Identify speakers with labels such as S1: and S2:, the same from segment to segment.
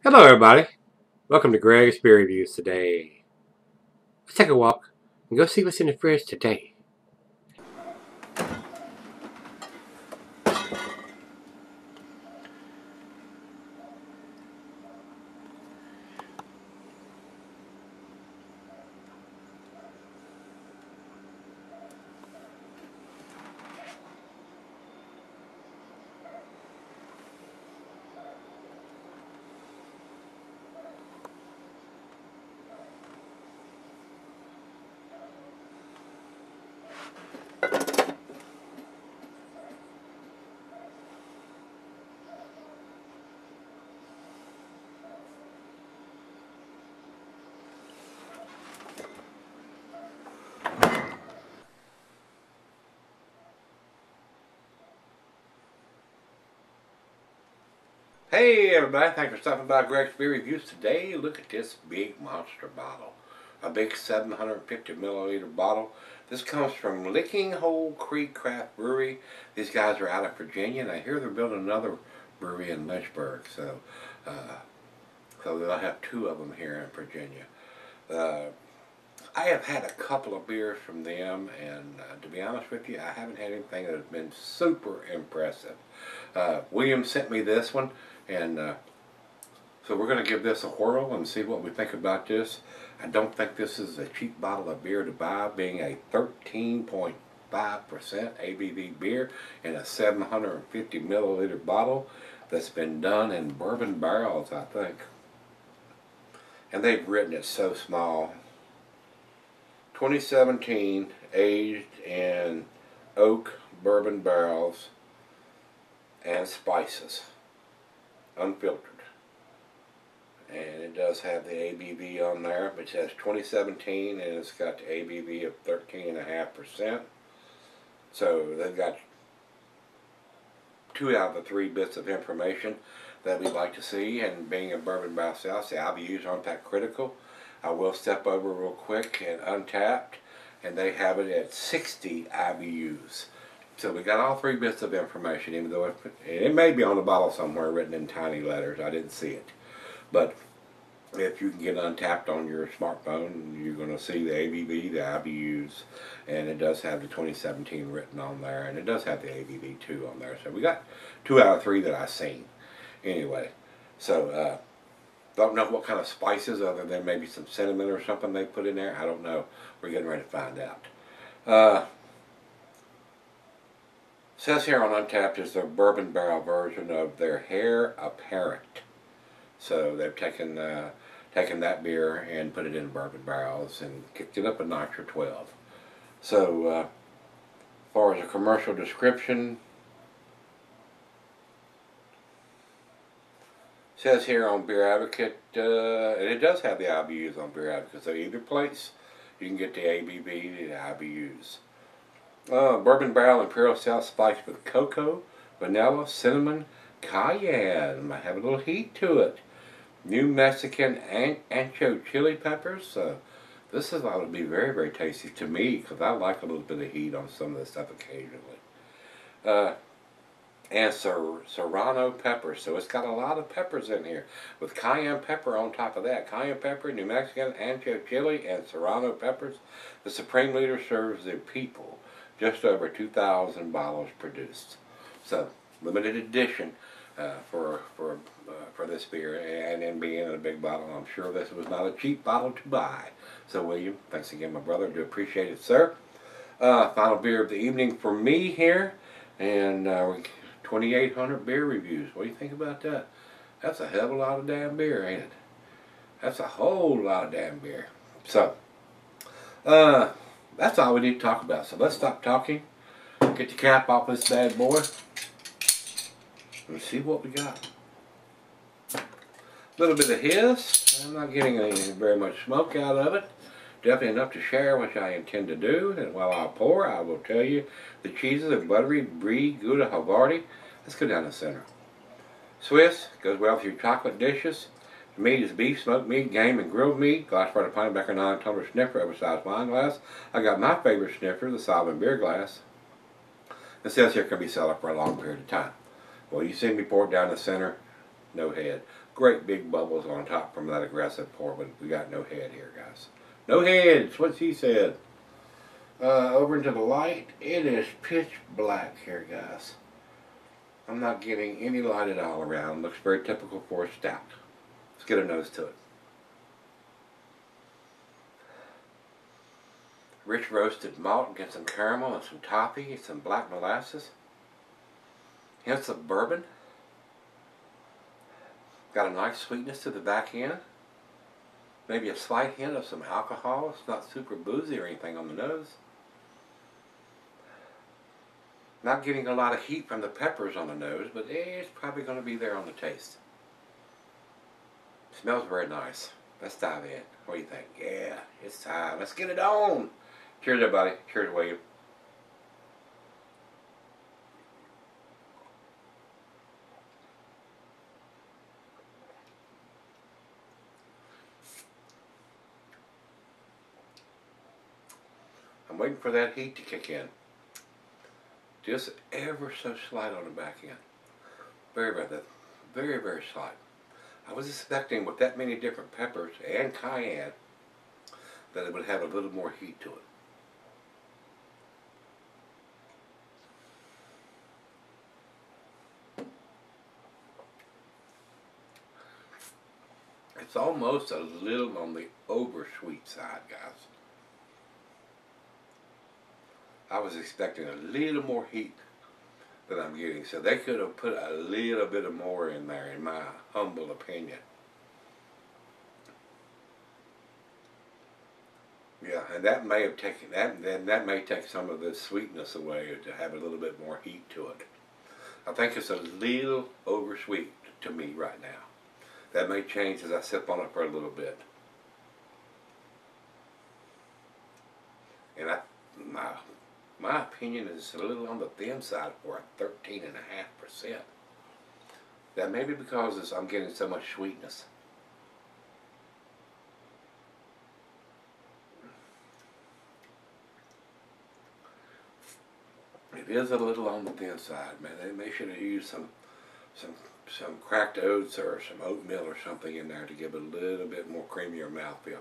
S1: Hello everybody, welcome to Gregsbeerreviews today. Let's take a walk and go see what's in the fridge today. Hey everybody, thanks for stopping by Gregsbeerreviews today. Look at this big monster bottle. A big 750 milliliter bottle. This comes from Lickinghole Creek Craft Brewery. These guys are out of Virginia, and I hear they're building another brewery in Lynchburg. So they'll have two of them here in Virginia. I have had a couple of beers from them, and to be honest with you, I haven't had anything that has been super impressive. William sent me this one, and so we're going to give this a whirl and see what we think about this. I don't think this is a cheap bottle of beer to buy, being a 13.5% ABV beer in a 750 milliliter bottle that's been done in bourbon barrels, I think. And they've written it so small. 2017, aged in oak bourbon barrels and spices, unfiltered. And it does have the ABV on there, but it says 2017 and it's got the ABV of 13.5%. So they've got 2 out of the 3 bits of information that we'd like to see, and being a bourbon barrel stout, the IBUs aren't that critical. I will step over real quick and Untapped, and they have it at 60 IBUs. So we got all 3 bits of information, even though it may be on the bottle somewhere written in tiny letters. I didn't see it. But if you can get Untapped on your smartphone, you're going to see the ABV, the IBUs, and it does have the 2017 written on there, and it does have the ABV too on there. So we got 2 out of 3 that I've seen. Anyway, so don't know what kind of spices, other than maybe some cinnamon or something they put in there. I don't know. We're getting ready to find out. Says here on Untapped is their bourbon barrel version of their Heir Apparent. So they've taken that beer and put it in bourbon barrels and kicked it up a notch or 12. So as far as a commercial description, says here on Beer Advocate, and it does have the IBUs on Beer Advocate, so either place you can get the ABV, the IBUs. Bourbon barrel imperial stout spiced with cocoa, vanilla, cinnamon, cayenne. Might have a little heat to it. New Mexican ancho chili peppers. This is going to be very, very tasty to me, because I like a little bit of heat on some of this stuff occasionally. And serrano peppers. So it's got a lot of peppers in here, with cayenne pepper on top of that. Cayenne pepper, New Mexican ancho chili, and serrano peppers. The Supreme Leader serves the people. Just over 2,000 bottles produced. So limited edition for this beer, and then being in a big bottle, I'm sure this was not a cheap bottle to buy. So William, thanks again, my brother. Do appreciate it, sir. Final beer of the evening for me here, and 2,800 beer reviews. What do you think about that? That's a hell of a lot of damn beer, ain't it? That's a whole lot of damn beer. So that's all we need to talk about. So let's stop talking, get the cap off this bad boy, and see what we got. A little bit of hiss. I'm not getting very much smoke out of it. Definitely enough to share, which I intend to do. And while I pour, I will tell you the cheeses are buttery, brie, Gouda, Havarti. Let's go down the center. Swiss goes well with your chocolate dishes. The meat is beef, smoked meat, game, and grilled meat. Glass part of Pinebacker 9-tumbler sniffer, oversized wine glass. I got my favorite sniffer, the Solomon beer glass. It says here can be set up for a long period of time. Well, you see me pour it down the center, no head. great big bubbles on top from that aggressive pour, but we got no head here, guys. No heads, what she said. Over into the light, it is pitch black here, guys. I'm not getting any light at all around. Looks very typical for a stout. Let's get a nose to it. Rich roasted malt, get some caramel and some toffee, some black molasses. Hints of bourbon. Got a nice sweetness to the back end. Maybe a slight hint of some alcohol. It's not super boozy or anything on the nose. Not getting a lot of heat from the peppers on the nose, but it's probably going to be there on the taste. Smells very nice. Let's dive in. What do you think? Yeah, it's time. Let's get it on. Cheers, everybody. Cheers, William. I'm waiting for that heat to kick in. Just ever so slight on the back end. Very slight. I was expecting with that many different peppers and cayenne that it would have a little more heat to it. It's almost a little on the over-sweet side, guys. I was expecting a little more heat than I'm getting, so they could have put a little bit of more in there, in my humble opinion. Yeah, and that may have taken that may take some of the sweetness away to have a little bit more heat to it. I think it's a little oversweet to me right now. That may change as I sip on it for a little bit. And my opinion is a little on the thin side for a 13.5%. That may be because I'm getting so much sweetness. It is a little on the thin side, man. They should have used some cracked oats or some oatmeal or something in there to give it a little bit more creamier mouthfeel.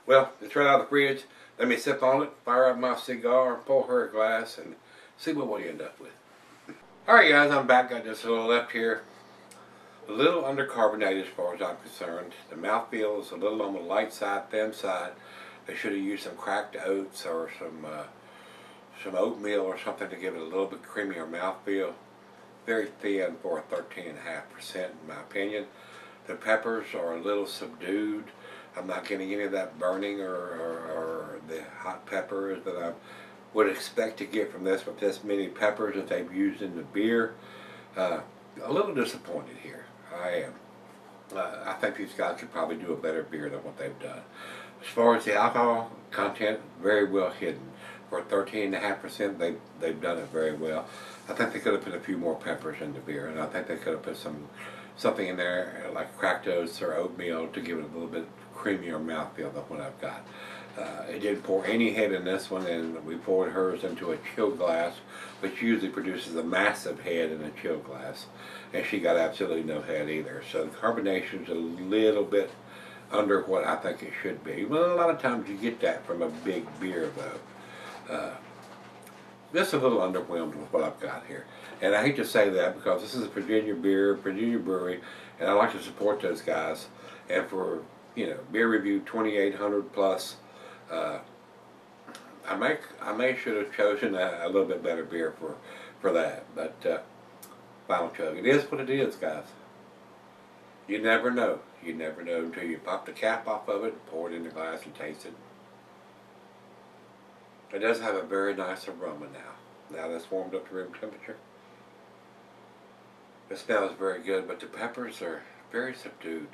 S1: Well, it's right out of the fridge. Let me sip on it, fire up my cigar, pour her a glass, and see what we end up with. Alright guys, I'm back. Got just a little left here. A little undercarbonated as far as I'm concerned. The mouthfeel is a little on the light side, thin side. They should have used some cracked oats or some oatmeal or something to give it a little bit creamier mouthfeel. Very thin for a 13.5% in my opinion. The peppers are a little subdued. I'm not getting any of that burning or the hot peppers that I would expect to get from this with this many peppers that they've used in the beer. A little disappointed here. I am. I think these guys could probably do a better beer than what they've done. As far as the alcohol content, very well hidden. For 13.5%, they've done it very well. I think they could have put a few more peppers in the beer, and I think they could have put something in there like cracked oats or oatmeal to give it a little bit creamier mouthfeel than what I've got. It didn't pour any head in this one, and we poured hers into a chill glass, which usually produces a massive head in a chill glass, and she got absolutely no head either. So the carbonation's a little bit under what I think it should be. Well, a lot of times you get that from a big beer, though. Just a little underwhelmed with what I've got here. And I hate to say that because this is a Virginia beer, Virginia brewery, and I like to support those guys. And for, you know, beer review 2800 plus, I may should have chosen a little bit better beer for that. But final chug. It is what it is, guys. You never know. You never know until you pop the cap off of it, pour it in the glass, and taste it. It does have a very nice aroma now. Now that's warmed up to room temperature. It smells very good, but the peppers are very subdued.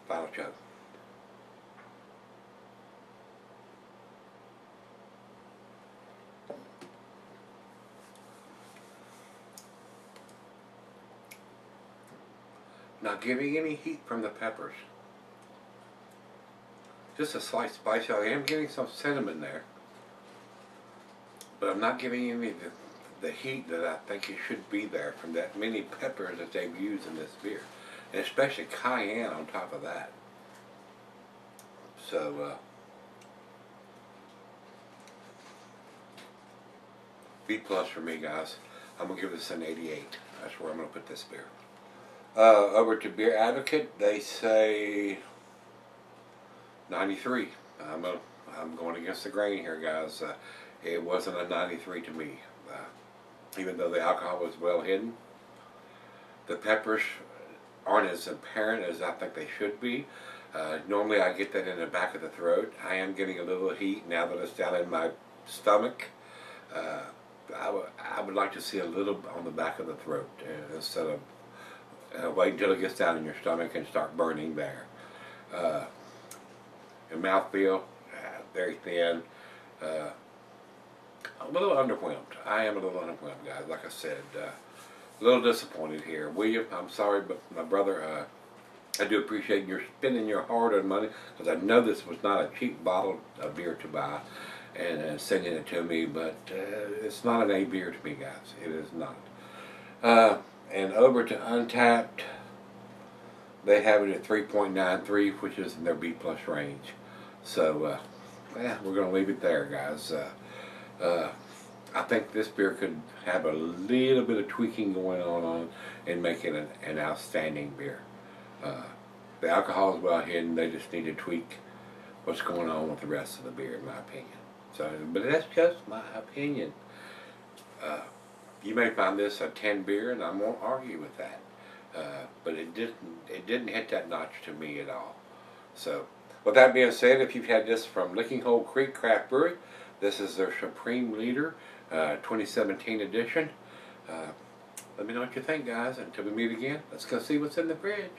S1: Final chug. Not giving any heat from the peppers. Just a slight spice. I am getting some cinnamon there, but I'm not getting any of the heat that I think it should be there from that many peppers that they've used in this beer, and especially cayenne on top of that. So B plus for me, guys. I'm gonna give this an 88. That's where I'm gonna put this beer. Over to Beer Advocate, they say 93. I'm going against the grain here, guys. It wasn't a 93 to me. Even though the alcohol was well hidden, the peppers aren't as apparent as I think they should be. Normally I get that in the back of the throat. I am getting a little heat now that it's down in my stomach. I would like to see a little on the back of the throat instead of wait until it gets down in your stomach and start burning there. And mouthfeel, very thin. A little underwhelmed. I am a little underwhelmed, guys. Like I said, a little disappointed here. William, I'm sorry, but my brother, I do appreciate your spending your hard-earned money, because I know this was not a cheap bottle of beer to buy and sending it to me, but it's not an A beer to me, guys. It is not. And over to Untapped, they have it at 3.93, which is in their B plus range. So, yeah, we're going to leave it there, guys. I think this beer could have a little bit of tweaking going on and make it an outstanding beer. The alcohol is well hidden. They just need to tweak what's going on with the rest of the beer, in my opinion. So, but that's just my opinion. You may find this a 10 beer, and I won't argue with that. But it didn't hit that notch to me at all. So, with that being said, if you've had this from Lickinghole Creek Craft Brewery, this is their Supreme Leader 2017 edition. Let me know what you think, guys. Until we meet again, let's go see what's in the fridge.